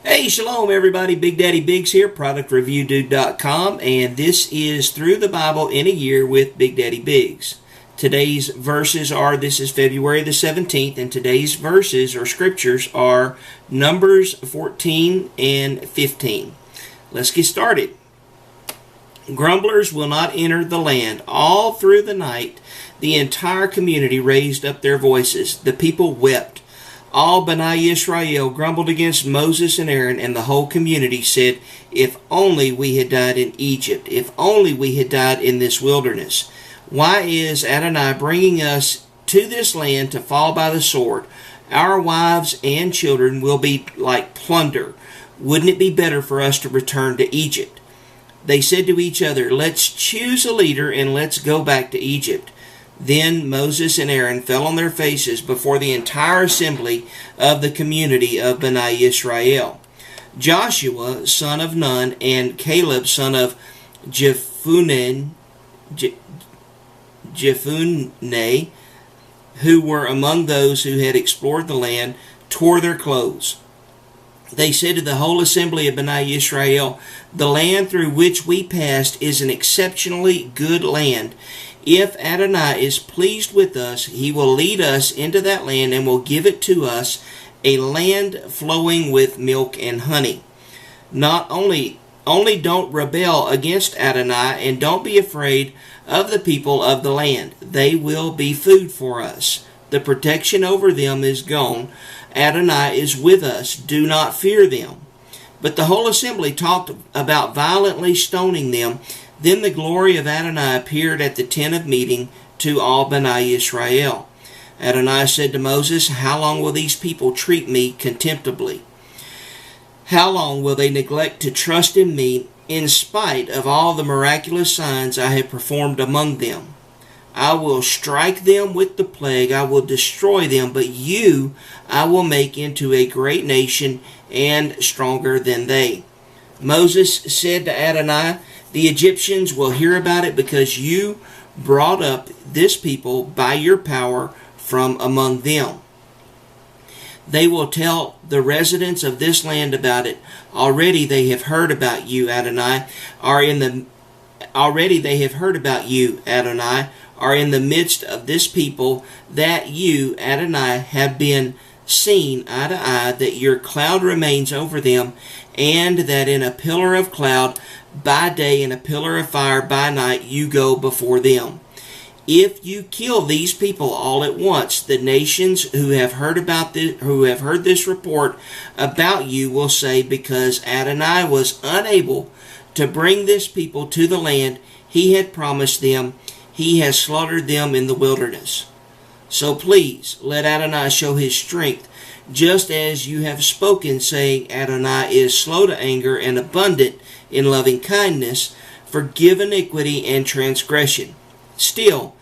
Hey, shalom everybody, BigDaddyBigz here, productreviewdude.com, and this is Through the Bible in a Year with BigDaddyBigz. Today's verses are, this is February the 17th, and today's verses or scriptures are Numbers 14 and 15. Let's get started. Grumblers will not enter the land. All through the night, the entire community raised up their voices. The people wept. All B'nai Israel grumbled against Moses and Aaron, and the whole community said, "If only we had died in Egypt. If only we had died in this wilderness. Why is Adonai bringing us to this land to fall by the sword? Our wives and children will be like plunder. Wouldn't it be better for us to return to Egypt?" They said to each other, "Let's choose a leader and let's go back to Egypt." Then Moses and Aaron fell on their faces before the entire assembly of the community of B'nai Israel. Joshua, son of Nun, and Caleb, son of Jephunneh, who were among those who had explored the land, tore their clothes. They said to the whole assembly of B'nai Israel, "The land through which we passed is an exceptionally good land. If Adonai is pleased with us, he will lead us into that land and will give it to us, a land flowing with milk and honey. Not only don't rebel against Adonai, and don't be afraid of the people of the land. They will be food for us. The protection over them is gone. Adonai is with us. Do not fear them." But the whole assembly talked about violently stoning them. Then the glory of Adonai appeared at the tent of meeting to all B'nai Israel. Adonai said to Moses, "How long will these people treat me contemptibly? How long will they neglect to trust in me in spite of all the miraculous signs I have performed among them? I will strike them with the plague. I will destroy them, but you I will make into a great nation and stronger than they." Moses said to Adonai, "The Egyptians will hear about it because you brought up this people by your power from among them. They will tell the residents of this land about it. Already they have heard about you, Adonai, are in the midst of this people, that you, Adonai, have been seen eye to eye, that your cloud remains over them, and that in a pillar of cloud by day and a pillar of fire by night you go before them. If you kill these people all at once, the nations who have heard this report about you will say, because Adonai was unable to bring this people to the land he had promised them, he has slaughtered them in the wilderness. So please let Adonai show his strength, just as you have spoken, saying, Adonai is slow to anger and abundant in loving kindness, forgive iniquity and transgression. Still,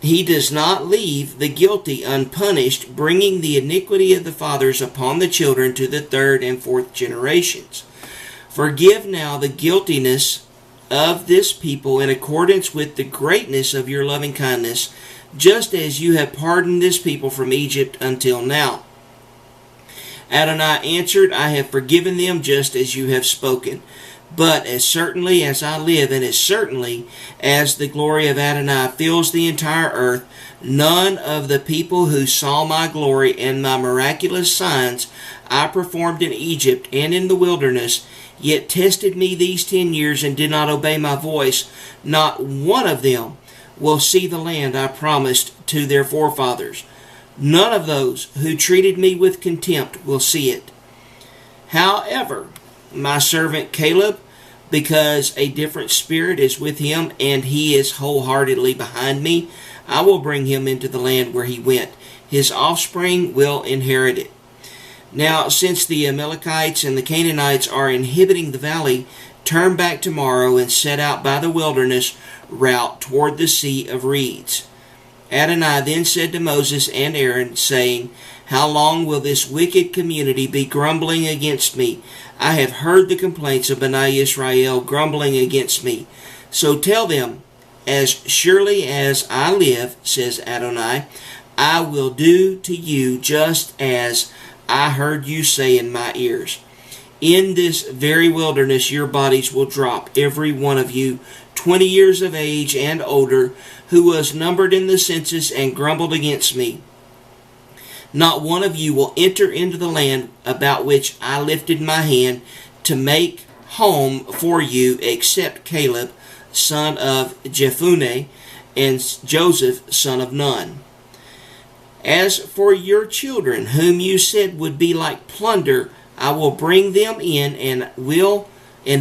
he does not leave the guilty unpunished, bringing the iniquity of the fathers upon the children to the third and fourth generations. Forgive now the guiltiness of this people in accordance with the greatness of your loving kindness, just as you have pardoned this people from Egypt until now." Adonai answered, "I have forgiven them just as you have spoken. But as certainly as I live, and as certainly as the glory of Adonai fills the entire earth, none of the people who saw my glory and my miraculous signs I performed in Egypt and in the wilderness, yet tested me these 10 years and did not obey my voice, not one of them will see the land I promised to their forefathers. None of those who treated me with contempt will see it. However, my servant Caleb, because a different spirit is with him and he is wholeheartedly behind me, I will bring him into the land where he went. His offspring will inherit it. Now, since the Amalekites and the Canaanites are inhabiting the valley, turn back tomorrow and set out by the wilderness route toward the Sea of Reeds." Adonai then said to Moses and Aaron, saying, "How long will this wicked community be grumbling against me? I have heard the complaints of B'nai Israel grumbling against me. So tell them, as surely as I live, says Adonai, I will do to you just as I heard you say in my ears. In this very wilderness your bodies will drop, every one of you, 20 years of age and older, who was numbered in the census and grumbled against me. Not one of you will enter into the land about which I lifted my hand to make home for you, except Caleb, son of Jephunneh, and Joseph, son of Nun. As for your children, whom you said would be like plunder, I will bring them in, and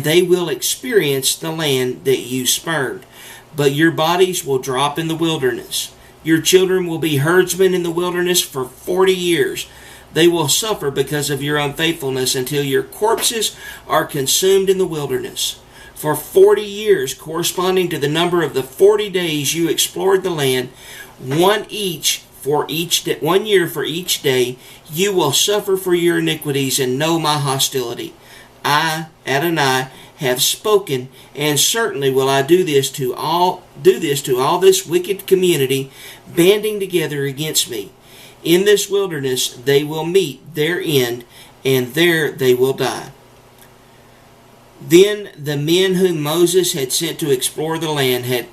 they will experience the land that you spurned. But your bodies will drop in the wilderness. Your children will be herdsmen in the wilderness for 40 years. They will suffer because of your unfaithfulness until your corpses are consumed in the wilderness. For 40 years, corresponding to the number of the 40 days you explored the land, 1 year for each day, you will suffer for your iniquities and know my hostility. I, Adonai, have spoken, and certainly will I do this to all this wicked community banding together against me. In this wilderness they will meet their end, and there they will die. Then the men whom Moses had sent to explore the land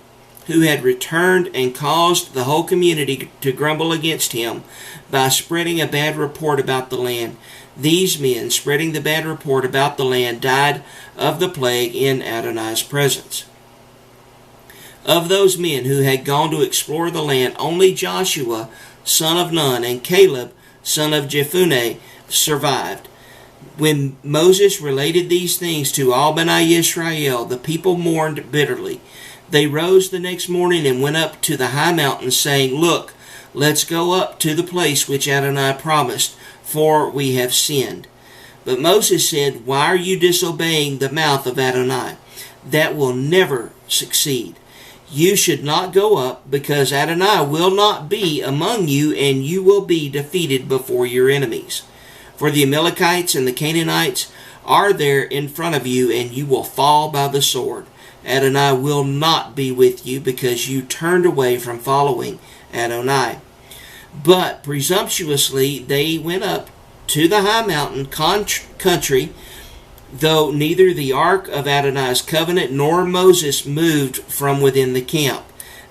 who had returned and caused the whole community to grumble against him by spreading a bad report about the land. These men, spreading the bad report about the land, died of the plague in Adonai's presence. Of those men who had gone to explore the land, only Joshua, son of Nun, and Caleb, son of Jephunneh, survived. When Moses related these things to all Bnei Yisrael, the people mourned bitterly. They rose the next morning and went up to the high mountain, saying, Look, let's go up to the place which Adonai promised, for we have sinned. But Moses said, Why are you disobeying the mouth of Adonai? That will never succeed. You should not go up, because Adonai will not be among you, and you will be defeated before your enemies. For the Amalekites and the Canaanites are there in front of you, and you will fall by the sword. Adonai will not be with you, because you turned away from following Adonai. But presumptuously they went up to the high mountain country, though neither the ark of Adonai's covenant nor Moses moved from within the camp.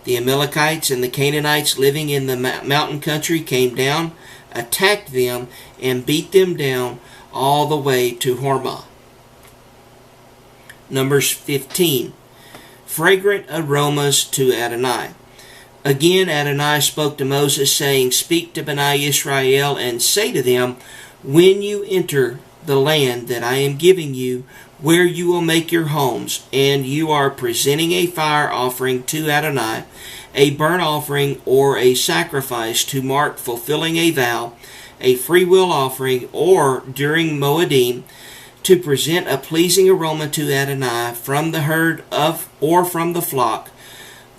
The Amalekites and the Canaanites living in the mountain country came down, attacked them, and beat them down all the way to Hormah. Numbers 15. Fragrant aromas to Adonai. Again Adonai spoke to Moses, saying, Speak to Bnei Yisrael, and say to them, When you enter the land that I am giving you, where you will make your homes, and you are presenting a fire offering to Adonai, a burnt offering or a sacrifice to mark fulfilling a vow, a freewill offering, or during Moedim, to present a pleasing aroma to Adonai from the herd or from the flock.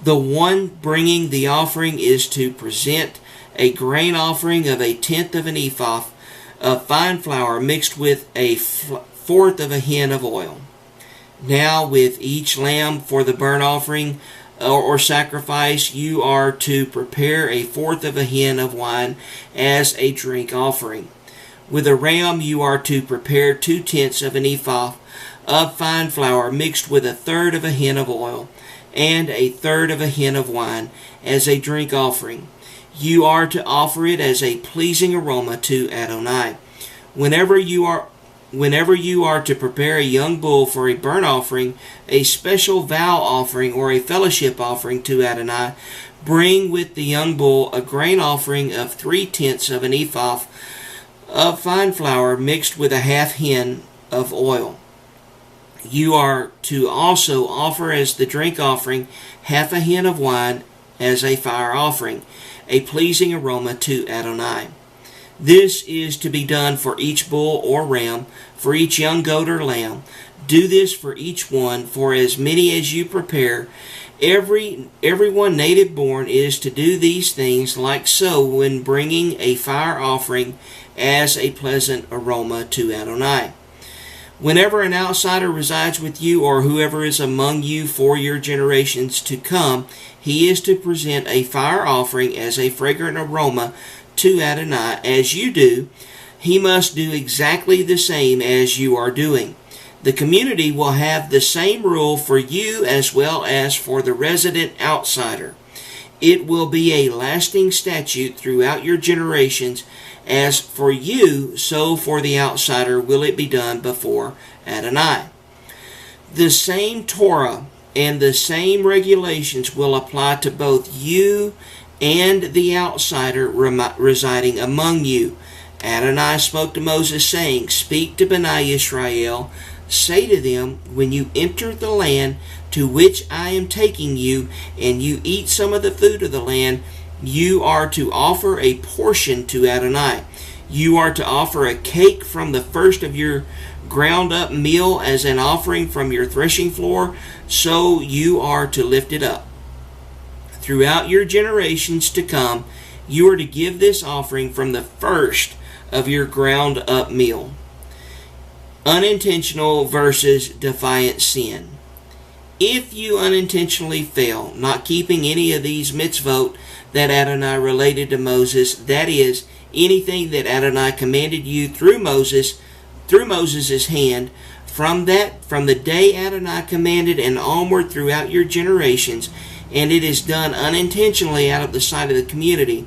The one bringing the offering is to present a grain offering of 1/10 of an ephah of fine flour mixed with 1/4 of a hin of oil. Now with each lamb for the burnt offering or sacrifice, you are to prepare 1/4 of a hin of wine as a drink offering. With a ram you are to prepare 2/10 of an ephah of fine flour mixed with 1/3 of a hin of oil, and 1/3 of a hin of wine as a drink offering. You are to offer it as a pleasing aroma to Adonai. Whenever you are to prepare a young bull for a burnt offering, a special vow offering, or a fellowship offering to Adonai, bring with the young bull a grain offering of 3/10 of an ephah of fine flour mixed with 1/2 hin of oil. You are to also offer as the drink offering 1/2 a hin of wine as a fire offering, a pleasing aroma to Adonai. This is to be done for each bull or ram, for each young goat or lamb. Do this for each one, for as many as you prepare. Everyone native born is to do these things like so when bringing a fire offering as a pleasant aroma to Adonai. Whenever an outsider resides with you, or whoever is among you for your generations to come, he is to present a fire offering as a fragrant aroma to Adonai. As you do, he must do exactly the same as you are doing. The community will have the same rule for you as well as for the resident outsider. It will be a lasting statute throughout your generations. As for you, so for the outsider will it be done before Adonai. The same Torah and the same regulations will apply to both you and the outsider residing among you. Adonai spoke to Moses, saying, Speak to Bnei Yisrael, say to them, when you enter the land to which I am taking you, and you eat some of the food of the land, you are to offer a portion to Adonai. You are to offer a cake from the first of your ground up meal as an offering from your threshing floor, so you are to lift it up. Throughout your generations to come, you are to give this offering from the first of your ground up meal. Unintentional versus defiant sin. If you unintentionally fail, not keeping any of these mitzvot that Adonai related to Moses, that is, anything that Adonai commanded you through Moses' hand, from the day Adonai commanded and onward throughout your generations, and it is done unintentionally out of the sight of the community,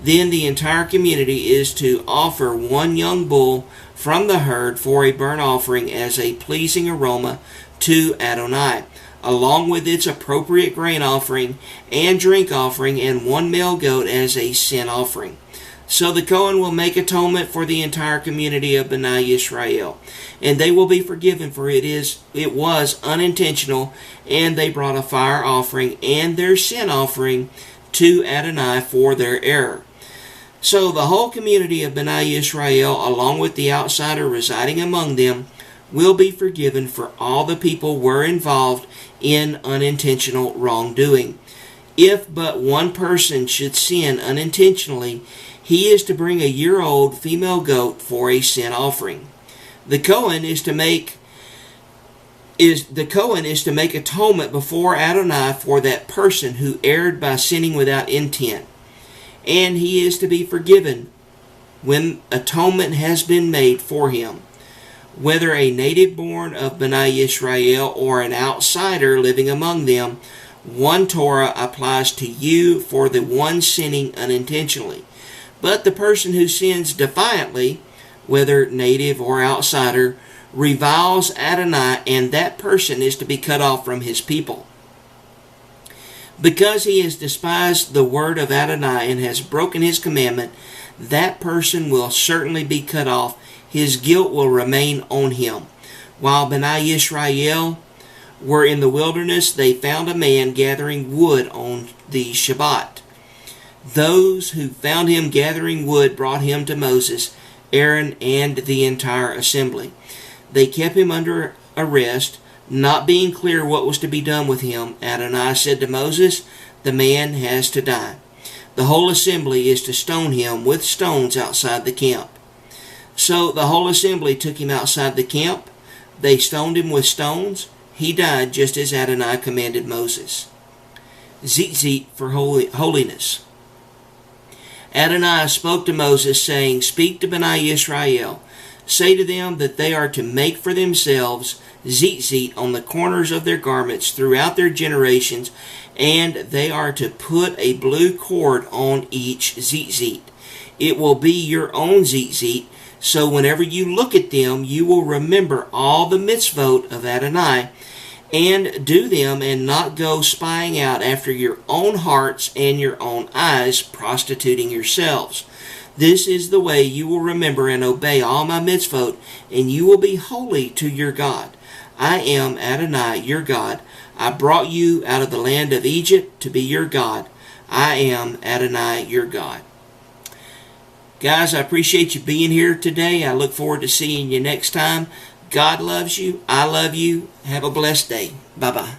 then the entire community is to offer one young bull from the herd for a burnt offering as a pleasing aroma to Adonai, along with its appropriate grain offering and drink offering, and one male goat as a sin offering. So the Kohen will make atonement for the entire community of Bnei Yisrael, and they will be forgiven, for it was unintentional, and they brought a fire offering and their sin offering to Adonai for their error. So the whole community of Bnei Yisrael, along with the outsider residing among them, will be forgiven, for all the people were involved in unintentional wrongdoing. If but one person should sin unintentionally, he is to bring a year-old female goat for a sin offering. The Kohen is to make atonement before Adonai for that person who erred by sinning without intent, and he is to be forgiven when atonement has been made for him. Whether a native born of Bnei Yisrael or an outsider living among them, one Torah applies to you for the one sinning unintentionally. But the person who sins defiantly, whether native or outsider, reviles Adonai, and that person is to be cut off from his people. Because he has despised the word of Adonai and has broken his commandment, that person will certainly be cut off. His guilt will remain on him. While Bnei Yisrael were in the wilderness, they found a man gathering wood on the Shabbat. Those who found him gathering wood brought him to Moses, Aaron, and the entire assembly. They kept him under arrest, not being clear what was to be done with him. Adonai said to Moses, "The man has to die. The whole assembly is to stone him with stones outside the camp." So the whole assembly took him outside the camp. They stoned him with stones. He died just as Adonai commanded Moses. Tzitzit for holiness. Adonai spoke to Moses, saying, Speak to Bnei Yisrael. Say to them that they are to make for themselves tzitzit on the corners of their garments throughout their generations, and they are to put a blue cord on each tzitzit. It will be your own tzitzit, so whenever you look at them, you will remember all the mitzvot of Adonai, and do them, and not go spying out after your own hearts and your own eyes, prostituting yourselves. This is the way you will remember and obey all my mitzvot, and you will be holy to your God. I am Adonai, your God. I brought you out of the land of Egypt to be your God. I am Adonai, your God. Guys, I appreciate you being here today. I look forward to seeing you next time. God loves you. I love you. Have a blessed day. Bye-bye.